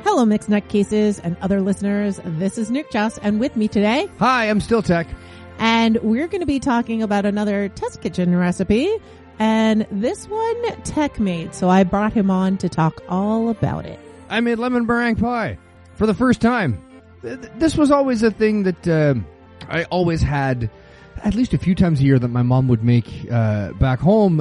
Hello, Mixed Nut Cases and other listeners. This is Nick Joss, and with me today... Hi, I'm Still Tech. And we're going to be talking about another test kitchen recipe, and this one Tech made, so I brought him on to talk all about it. I made lemon meringue pie for the first time. This was always a thing that I always had at least a few times a year that my mom would make back home,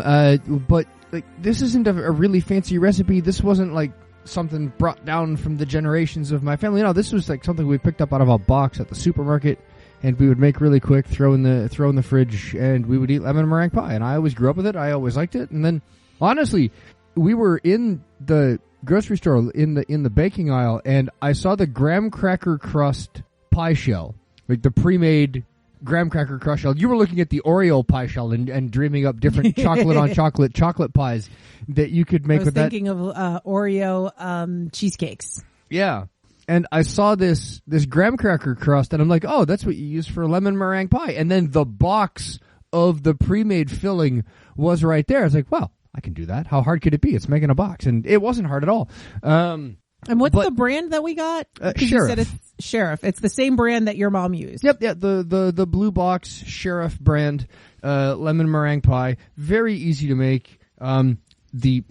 but like this isn't a really fancy recipe. This wasn't like something brought down from the generations of my family. No, this was like something we picked up out of a box at the supermarket, and we would make really quick, throw in the fridge, and we would eat lemon meringue pie. And I always grew up with it. I always liked it. And then, honestly, we were in the grocery store in the baking aisle, and I saw the graham cracker crust pie shell, like the pre-made graham cracker crust shell. You were looking at the Oreo pie shell and dreaming up different chocolate on chocolate pies that you could make with that. I was thinking of Oreo cheesecakes. Yeah. And I saw this graham cracker crust, and I'm like, oh, that's what you use for lemon meringue pie. And then the box of the pre-made filling was right there. I was like, well, I can do that. How hard could it be? It's making a box. And it wasn't hard at all. And what's the brand that we got? Sheriff. You said it's Sheriff. It's the same brand that your mom used. Yep, yeah, the blue box Sheriff brand lemon meringue pie. Very easy to make. The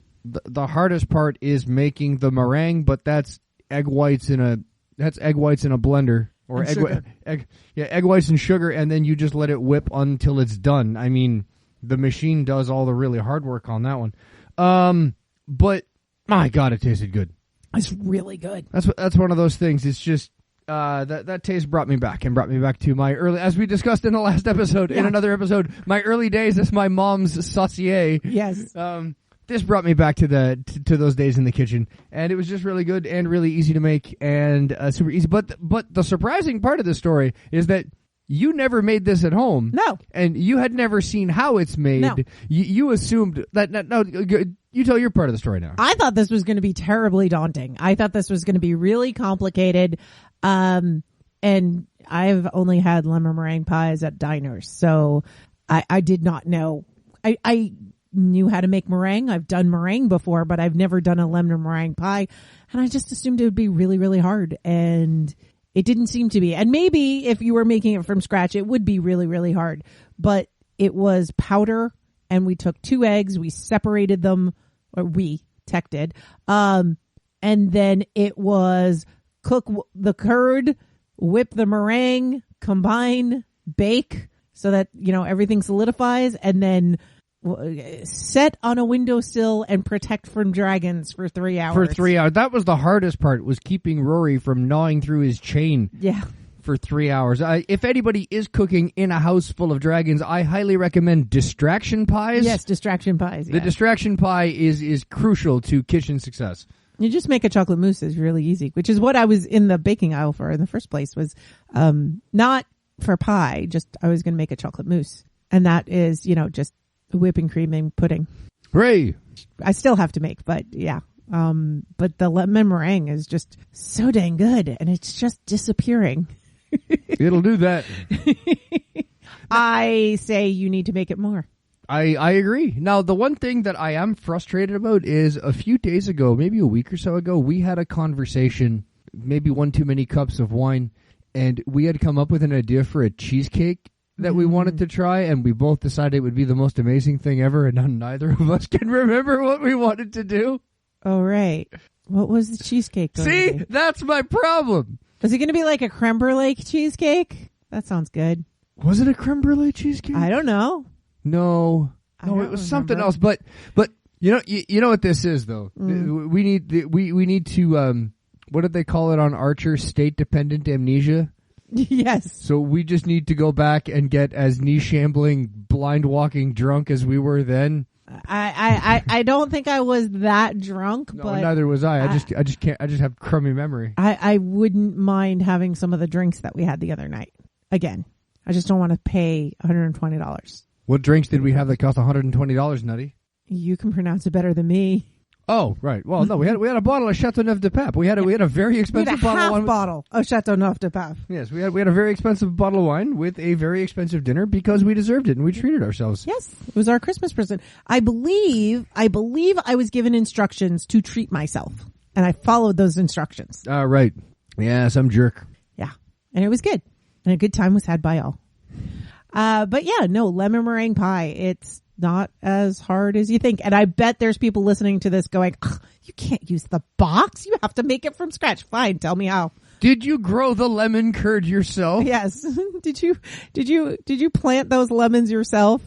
hardest part is making the meringue, but that's egg whites in a blender, or egg whites and sugar, and then you just let it whip until it's done. I mean, the machine does all the really hard work on that one. But my God, it tasted good. It's really good. That's one of those things. It's just that taste brought me back to my early, as we discussed in the last episode, in another episode, my early days as my mom's saucier. Yes. This brought me back to those days in the kitchen, and it was just really good and really easy to make and super easy. But the surprising part of the story is that you never made this at home. No. And you had never seen how it's made. No. You assumed that. No, you tell your part of the story now. I thought this was going to be terribly daunting. I thought this was going to be really complicated. And I've only had lemon meringue pies at diners, so I did not know. I knew how to make meringue. I've done meringue before, but I've never done a lemon meringue pie, and I just assumed it would be really, really hard, and it didn't seem to be. And maybe if you were making it from scratch, it would be really, really hard, but it was powder, and we took 2 eggs, we separated them, or Tech did, and then it was cook the curd, whip the meringue, combine, bake so that, everything solidifies, and then set on a windowsill and protect from dragons for 3 hours. For 3 hours. That was the hardest part, was keeping Rory from gnawing through his chain. Yeah. For 3 hours. If anybody is cooking in a house full of dragons, I highly recommend distraction pies. Yes, distraction pies. The distraction pie is crucial to kitchen success. You just make a chocolate mousse. Is really easy, which is what I was in the baking aisle for in the first place, was not for pie, just I was going to make a chocolate mousse. And that is, just whipping cream and pudding. Hooray! I still have to make, but yeah. But the lemon meringue is just so dang good, and it's just disappearing. It'll do that. I say you need to make it more. I agree. Now, the one thing that I am frustrated about is a few days ago, maybe a week or so ago, we had a conversation, maybe one too many cups of wine, and we had come up with an idea for a cheesecake that we wanted to try, and we both decided it would be the most amazing thing ever, and neither of us can remember what we wanted to do. Oh, right. What was the cheesecake going to be? See, that's my problem. Was it going to be like a creme brulee cheesecake? That sounds good. Was it a creme brulee cheesecake? I don't know. No, it was something else. But you know what this is though. We need to what did they call it on Archer? State dependent amnesia. Yes. So we just need to go back and get as knee shambling, blind walking drunk as we were then. I don't think I was that drunk, no, but neither was I. I just can't. I just have crummy memory. I wouldn't mind having some of the drinks that we had the other night again. I just don't want to pay $120. What drinks did we have that cost $120, Nutty? You can pronounce it better than me. Oh, right. Well, no, we had a bottle of Chateauneuf de Pape. We had a very expensive We had a bottle of half wine. bottle of Chateauneuf de Pape. Yes, we had a very expensive bottle of wine with a very expensive dinner because we deserved it and we treated ourselves. Yes, it was our Christmas present. I believe I was given instructions to treat myself, and I followed those instructions. Right. Yeah, some jerk. Yeah, and it was good, and a good time was had by all. But yeah, no, lemon meringue pie. It's not as hard as you think. And I bet there's people listening to this going, you can't use the box. You have to make it from scratch. Fine. Tell me how. Did you grow the lemon curd yourself? Yes. Did you plant those lemons yourself?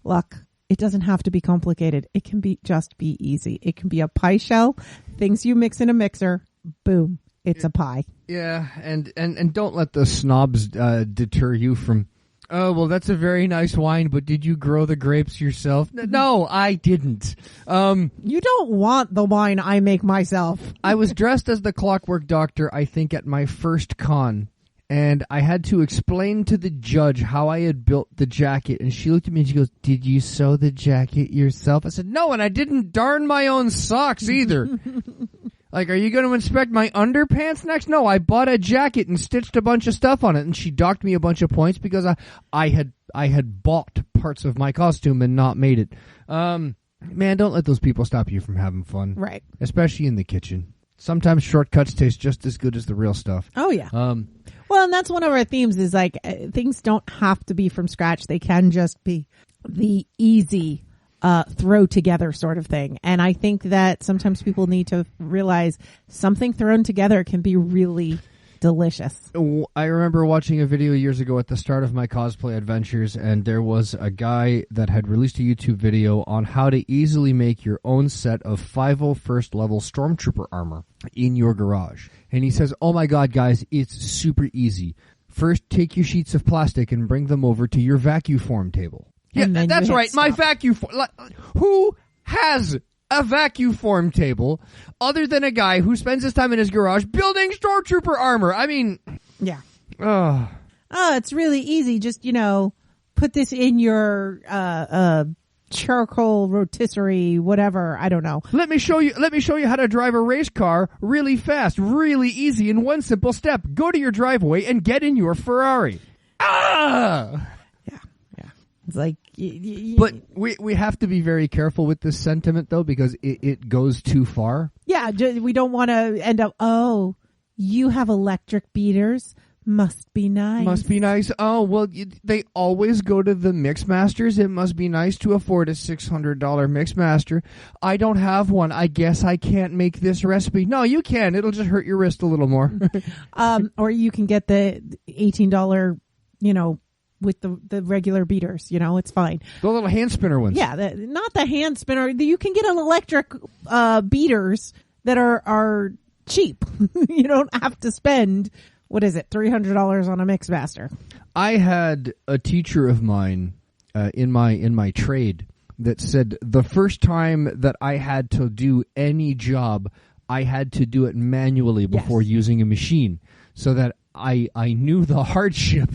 Look, it doesn't have to be complicated. It can just be easy. It can be a pie shell, things you mix in a mixer. Boom. It's a pie. Yeah. And don't let the snobs, deter you from, oh, well, that's a very nice wine, but did you grow the grapes yourself? No, I didn't. You don't want the wine I make myself. I was dressed as the Clockwork Doctor, I think, at my first con, and I had to explain to the judge how I had built the jacket, and she looked at me and she goes, did you sew the jacket yourself? I said, no, and I didn't darn my own socks either. Like, are you going to inspect my underpants next? No, I bought a jacket and stitched a bunch of stuff on it, and she docked me a bunch of points because I had bought parts of my costume and not made it. Man, don't let those people stop you from having fun. Right. Especially in the kitchen. Sometimes shortcuts taste just as good as the real stuff. Oh, yeah. Well, and that's one of our themes is like things don't have to be from scratch. They can just be the easy throw together sort of thing. And I think that sometimes people need to realize something thrown together can be really delicious. I remember watching a video years ago at the start of my cosplay adventures, and there was a guy that had released a YouTube video on how to easily make your own set of 501st level Stormtrooper armor in your garage. And he says, oh my god, guys, it's super easy. First, take your sheets of plastic and bring them over to your vacuum form table. Yeah, that's right. My vacuum form. Who has a vacuum form table other than a guy who spends his time in his garage building Stormtrooper armor? I mean, yeah. Oh, it's really easy. Just, put this in your charcoal rotisserie, whatever. I don't know. Let me show you how to drive a race car really fast, really easy in one simple step. Go to your driveway and get in your Ferrari. It's like, but we have to be very careful with this sentiment, though, because it goes too far. Yeah, we don't want to end up, oh, you have electric beaters. Must be nice. Must be nice. Oh, well, they always go to the Mixmasters. It must be nice to afford a $600 Mixmaster. I don't have one. I guess I can't make this recipe. No, you can. It'll just hurt your wrist a little more. Or you can get the $18, with the regular beaters, it's fine. The little hand spinner ones. Yeah, not the hand spinner. You can get an electric beaters that are cheap. You don't have to spend, what is it, $300 on a Mixmaster. I had a teacher of mine in my trade that said the first time that I had to do any job, I had to do it manually before using a machine, so that I knew the hardship.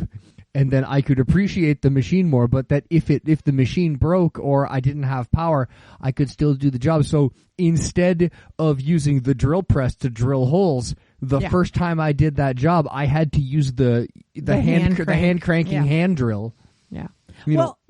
And then I could appreciate the machine more, but that if the machine broke or I didn't have power, I could still do the job. So instead of using the drill press to drill holes, the first time I did that job, I had to use the hand cranking hand drill. Yeah.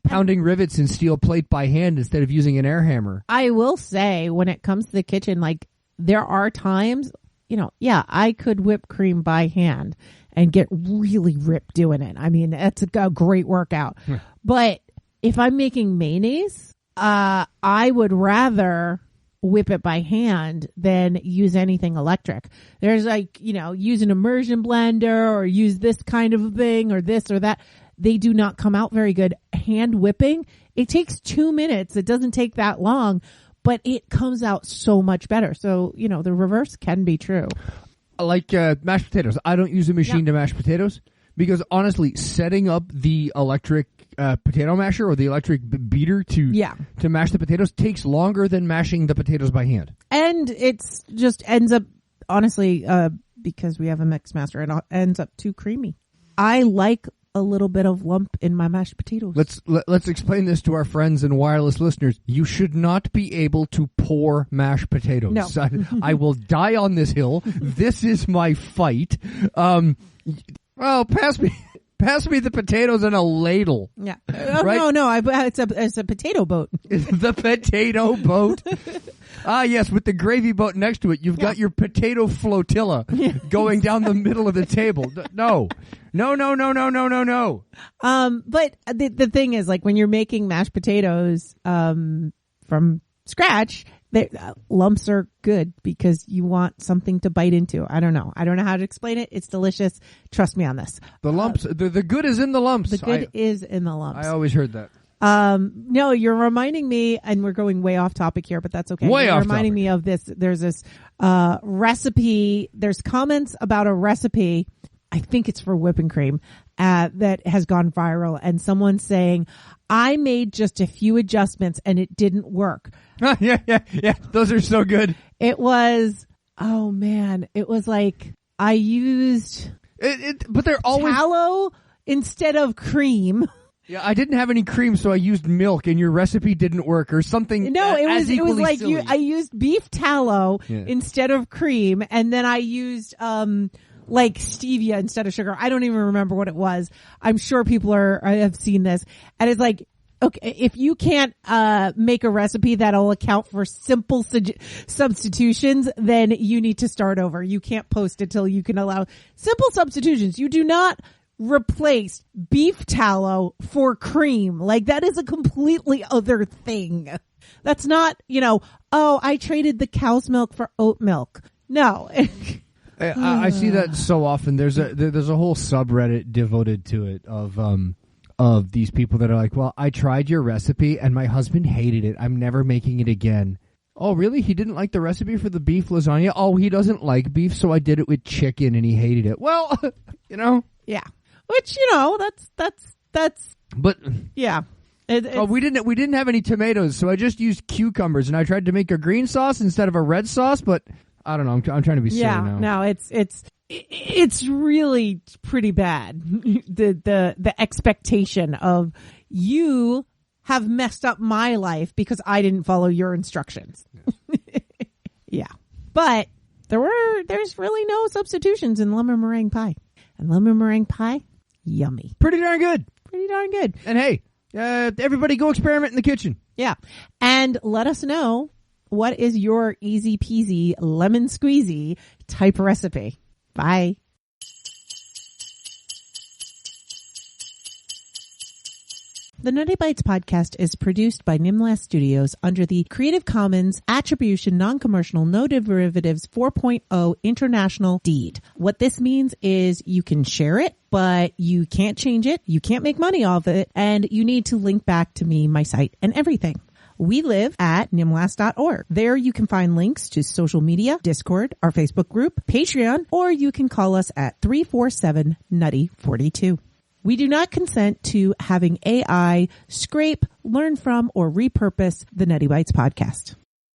Pounding rivets in steel plate by hand instead of using an air hammer. I will say, when it comes to the kitchen, like, there are times, I could whip cream by hand and get really ripped doing it. I mean, that's a great workout. But if I'm making mayonnaise, I would rather whip it by hand than use anything electric. There's use an immersion blender or use this kind of thing or this or that. They do not come out very good. Hand whipping, it takes 2 minutes. It doesn't take that long, but it comes out so much better. So, the reverse can be true. Like mashed potatoes. I don't use a machine to mash potatoes because, honestly, setting up the electric potato masher or the electric beater to mash the potatoes takes longer than mashing the potatoes by hand. And it's just ends up, honestly, because we have a Mixmaster, it ends up too creamy. I like a little bit of lump in my mashed potatoes. Let's explain this to our friends and wireless listeners. You should not be able to pour mashed potatoes. No. I will die on this hill. This is my fight. Well, pass me the potatoes in a ladle. Yeah. Right? No. It's a potato boat. The potato boat. Yes, with the gravy boat next to it, you've got your potato flotilla going down the middle of the table. No. But the thing is, like, when you're making mashed potatoes from scratch, lumps are good because you want something to bite into. I don't know how to explain it. It's delicious. Trust me on this. The lumps, the good is in the lumps. The good is in the lumps. I always heard that. No, you're reminding me, and we're going way off topic here, but that's okay. You're reminding me of this. There's this recipe. There's comments about a recipe. I think it's for whipping cream that has gone viral, and someone's saying, I made just a few adjustments and it didn't work. Yeah. Those are so good. It was, oh man, it was like I used but they're always tallow instead of cream. Yeah, I didn't have any cream, so I used milk, and your recipe didn't work, or something. No, it was like silly. I used beef tallow instead of cream, and then I used like stevia instead of sugar. I don't even remember what it was. I'm sure people have seen this, and it's like, okay, if you can't make a recipe that'll account for simple substitutions, then you need to start over. You can't post it till you can allow simple substitutions. You do not replace beef tallow for cream. Like, that is a completely other thing. That's not, I traded the cow's milk for oat milk. No. I see that so often. There's a whole subreddit devoted to it of these people that are like, well, I tried your recipe and my husband hated it. I'm never making it again. Oh, really? He didn't like the recipe for the beef lasagna? Oh, he doesn't like beef, so I did it with chicken and he hated it. Well, Yeah. Which, that's. But yeah. we didn't have any tomatoes, so I just used cucumbers, and I tried to make a green sauce instead of a red sauce, but I don't know. I'm trying to be silly now. No, it's really pretty bad. The expectation of you have messed up my life because I didn't follow your instructions. Yeah. But there's really no substitutions in lemon meringue pie. And lemon meringue pie, yummy. Pretty darn good. And hey, everybody go experiment in the kitchen. Yeah. And let us know, what is your easy peasy lemon squeezy type recipe? Bye. The Nutty Bites podcast is produced by Nimlas Studios under the Creative Commons Attribution Non-Commercial No Derivatives 4.0 International Deed. What this means is you can share it, but you can't change it, you can't make money off it, and you need to link back to me, my site, and everything. We live at nimlas.org. There you can find links to social media, Discord, our Facebook group, Patreon, or you can call us at 347-NUTTY-42. We do not consent to having AI scrape, learn from, or repurpose the Nutty Bites podcast.